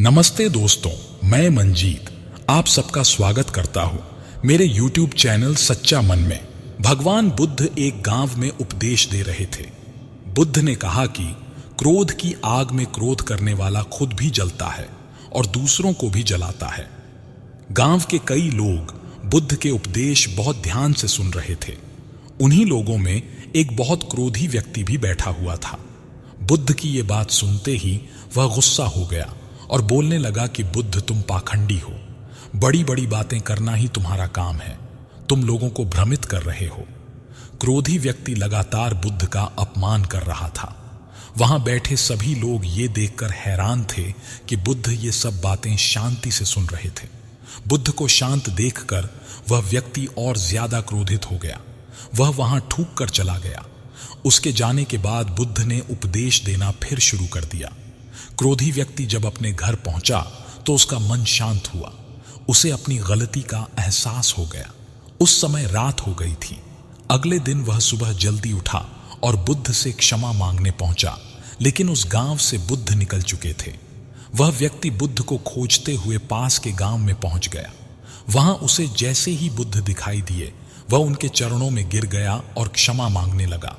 नमस्ते दोस्तों, मैं मंजीत आप सबका स्वागत करता हूं मेरे YouTube चैनल सच्चा मन में। भगवान बुद्ध एक गांव में उपदेश दे रहे थे। बुद्ध ने कहा कि क्रोध की आग में क्रोध करने वाला खुद भी जलता है और दूसरों को भी जलाता है। गांव के कई लोग बुद्ध के उपदेश बहुत ध्यान से सुन रहे थे। उन्हीं लोगों में एक बहुत क्रोधी व्यक्ति भी बैठा हुआ था। बुद्ध की ये बात सुनते ही वह गुस्सा हो गया और बोलने लगा कि बुद्ध, तुम पाखंडी हो। बड़ी बड़ी बातें करना ही तुम्हारा काम है। तुम लोगों को भ्रमित कर रहे हो। क्रोधी व्यक्ति लगातार बुद्ध का अपमान कर रहा था। वहां बैठे सभी लोग ये देखकर हैरान थे कि बुद्ध ये सब बातें शांति से सुन रहे थे। बुद्ध को शांत देखकर वह व्यक्ति और ज्यादा क्रोधित हो गया। वह वहां थूक कर चला गया। उसके जाने के बाद बुद्ध ने उपदेश देना फिर शुरू कर दिया। क्रोधी व्यक्ति जब अपने घर पहुंचा तो उसका मन शांत हुआ। उसे अपनी गलती का एहसास हो गया। उस समय रात हो गई थी। अगले दिन वह सुबह जल्दी उठा और बुद्ध से क्षमा मांगने पहुंचा, लेकिन उस गांव से बुद्ध निकल चुके थे। वह व्यक्ति बुद्ध को खोजते हुए पास के गांव में पहुंच गया। वहां उसे जैसे ही बुद्ध दिखाई दिए, वह उनके चरणों में गिर गया और क्षमा मांगने लगा।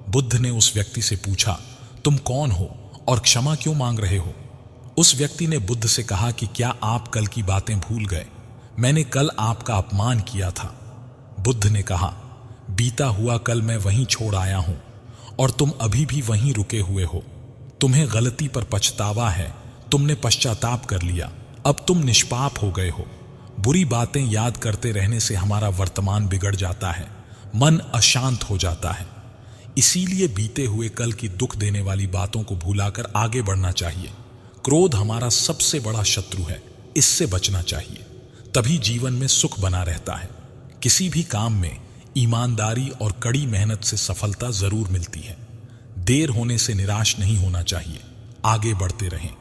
बुद्ध ने उस व्यक्ति से पूछा, तुम कौन हो और क्षमा क्यों मांग रहे हो? उस व्यक्ति ने बुद्ध से कहा कि क्या आप कल की बातें भूल गए? मैंने कल आपका अपमान किया था। बुद्ध ने कहा, बीता हुआ कल मैं वहीं छोड़ आया हूं और तुम अभी भी वहीं रुके हुए हो। तुम्हें गलती पर पछतावा है। तुमने पश्चाताप कर लिया। अब तुम निष्पाप हो गए हो। बुरी बातें याद करते रहने से हमारा वर्तमान बिगड़ जाता है, मन अशांत हो जाता है। इसीलिए बीते हुए कल की दुख देने वाली बातों को भुलाकर आगे बढ़ना चाहिए। क्रोध हमारा सबसे बड़ा शत्रु है, इससे बचना चाहिए। तभी जीवन में सुख बना रहता है। किसी भी काम में ईमानदारी और कड़ी मेहनत से सफलता जरूर मिलती है। देर होने से निराश नहीं होना चाहिए, आगे बढ़ते रहें।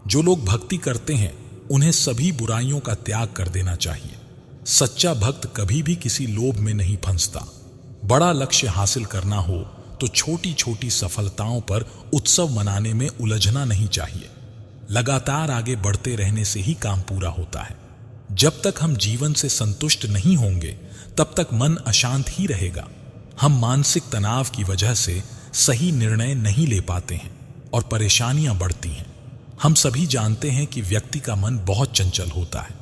जो लोग भक्ति करते हैं उन्हें सभी बुराइयों का त्याग कर देना चाहिए। सच्चा भक्त कभी भी किसी लोभ में नहीं फंसता। बड़ा लक्ष्य हासिल करना हो तो छोटी छोटी सफलताओं पर उत्सव मनाने में उलझना नहीं चाहिए। लगातार आगे बढ़ते रहने से ही काम पूरा होता है। जब तक हम जीवन से संतुष्ट नहीं होंगे तब तक मन अशांत ही रहेगा। हम मानसिक तनाव की वजह से सही निर्णय नहीं ले पाते हैं और परेशानियां बढ़ती हैं। हम सभी जानते हैं कि व्यक्ति का मन बहुत चंचल होता है।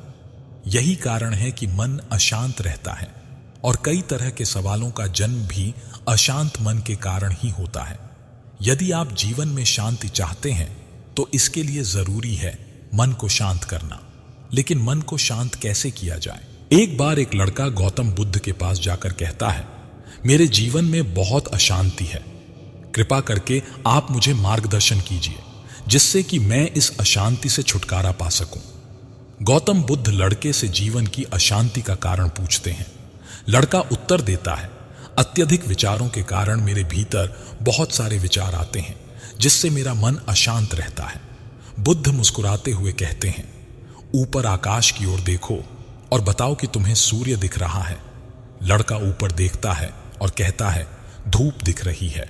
यही कारण है कि मन अशांत रहता है और कई तरह के सवालों का जन्म भी अशांत मन के कारण ही होता है। यदि आप जीवन में शांति चाहते हैं तो इसके लिए जरूरी है मन को शांत करना। लेकिन मन को शांत कैसे किया जाए? एक बार एक लड़का गौतम बुद्ध के पास जाकर कहता है, मेरे जीवन में बहुत अशांति है। कृपा करके आप मुझे मार्गदर्शन कीजिए जिससे कि मैं इस अशांति से छुटकारा पा सकूं। गौतम बुद्ध लड़के से जीवन की अशांति का कारण पूछते हैं। लड़का उत्तर देता है, अत्यधिक विचारों के कारण मेरे भीतर बहुत सारे विचार आते हैं जिससे मेरा मन अशांत रहता है। बुद्ध मुस्कुराते हुए कहते हैं, ऊपर आकाश की ओर देखो और बताओ कि तुम्हें सूर्य दिख रहा है। लड़का ऊपर देखता है और कहता है, धूप दिख रही है।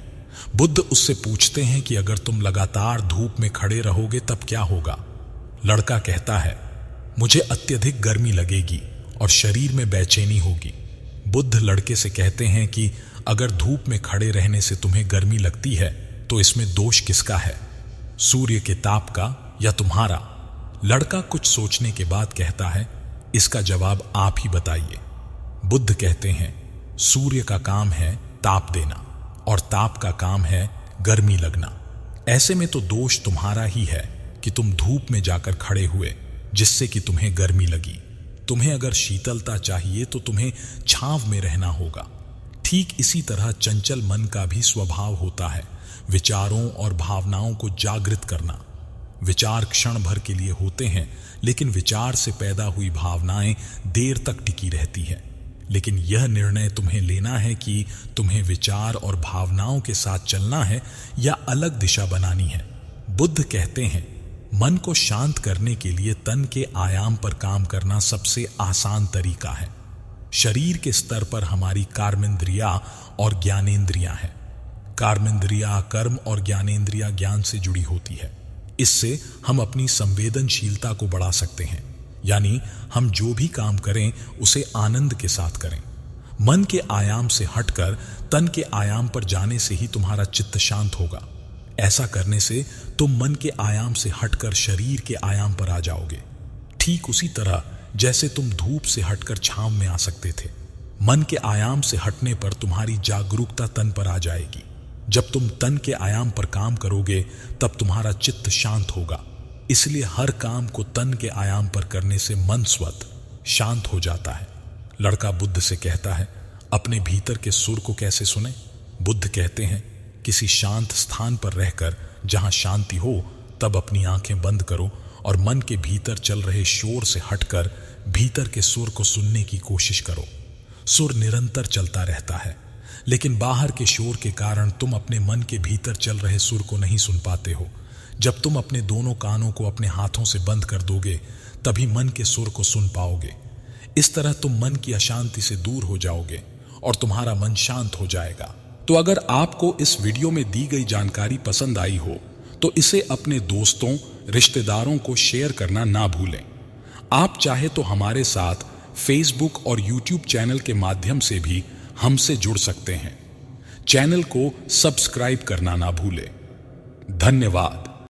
बुद्ध उससे पूछते हैं कि अगर तुम लगातार धूप में खड़े रहोगे तब क्या होगा? लड़का कहता है, मुझे अत्यधिक गर्मी लगेगी और शरीर में बेचैनी होगी। बुद्ध लड़के से कहते हैं कि अगर धूप में खड़े रहने से तुम्हें गर्मी लगती है तो इसमें दोष किसका है, सूर्य के ताप का या तुम्हारा? लड़का कुछ सोचने के बाद कहता है, इसका जवाब आप ही बताइए। बुद्ध कहते हैं, सूर्य का काम है ताप देना और ताप का काम है गर्मी लगना। ऐसे में तो दोष तुम्हारा ही है कि तुम धूप में जाकर खड़े हुए जिससे कि तुम्हें गर्मी लगी। तुम्हें अगर शीतलता चाहिए तो तुम्हें छांव में रहना होगा। ठीक इसी तरह चंचल मन का भी स्वभाव होता है विचारों और भावनाओं को जागृत करना। विचार क्षण भर के लिए होते हैं, लेकिन विचार से पैदा हुई भावनाएं देर तक टिकी रहती है। लेकिन यह निर्णय तुम्हें लेना है कि तुम्हें विचार और भावनाओं के साथ चलना है या अलग दिशा बनानी है। बुद्ध कहते हैं, मन को शांत करने के लिए तन के आयाम पर काम करना सबसे आसान तरीका है। शरीर के स्तर पर हमारी कर्मेंद्रियां और ज्ञानेंद्रियां हैं। कर्मेंद्रियां कर्म और ज्ञानेंद्रियां ज्ञान से जुड़ी होती है। इससे हम अपनी संवेदनशीलता को बढ़ा सकते हैं, यानी हम जो भी काम करें उसे आनंद के साथ करें। मन के आयाम से हटकर तन के आयाम पर जाने से ही तुम्हारा चित्त शांत होगा। ऐसा करने से तुम मन के आयाम से हटकर शरीर के आयाम पर आ जाओगे, ठीक उसी तरह जैसे तुम धूप से हटकर छांव में आ सकते थे। मन के आयाम से हटने पर तुम्हारी जागरूकता तन पर आ जाएगी। जब तुम तन के आयाम पर काम करोगे तब तुम्हारा चित्त शांत होगा। इसलिए हर काम को तन के आयाम पर करने से मन स्वतः शांत हो जाता है। लड़का बुद्ध से कहता है, अपने भीतर के सुर को कैसे सुने? बुद्ध कहते हैं, किसी शांत स्थान पर रहकर जहां शांति हो तब अपनी आंखें बंद करो और मन के भीतर चल रहे शोर से हटकर भीतर के सुर को सुनने की कोशिश करो। सुर निरंतर चलता रहता है, लेकिन बाहर के शोर के कारण तुम अपने मन के भीतर चल रहे सुर को नहीं सुन पाते हो। जब तुम अपने दोनों कानों को अपने हाथों से बंद कर दोगे तभी मन के सुर को सुन पाओगे। इस तरह तुम मन की अशांति से दूर हो जाओगे और तुम्हारा मन शांत हो जाएगा। तो अगर आपको इस वीडियो में दी गई जानकारी पसंद आई हो तो इसे अपने दोस्तों, रिश्तेदारों को शेयर करना ना भूलें। आप चाहे तो हमारे साथ फेसबुक और यूट्यूब चैनल के माध्यम से भी हमसे जुड़ सकते हैं। चैनल को सब्सक्राइब करना ना भूलें। धन्यवाद।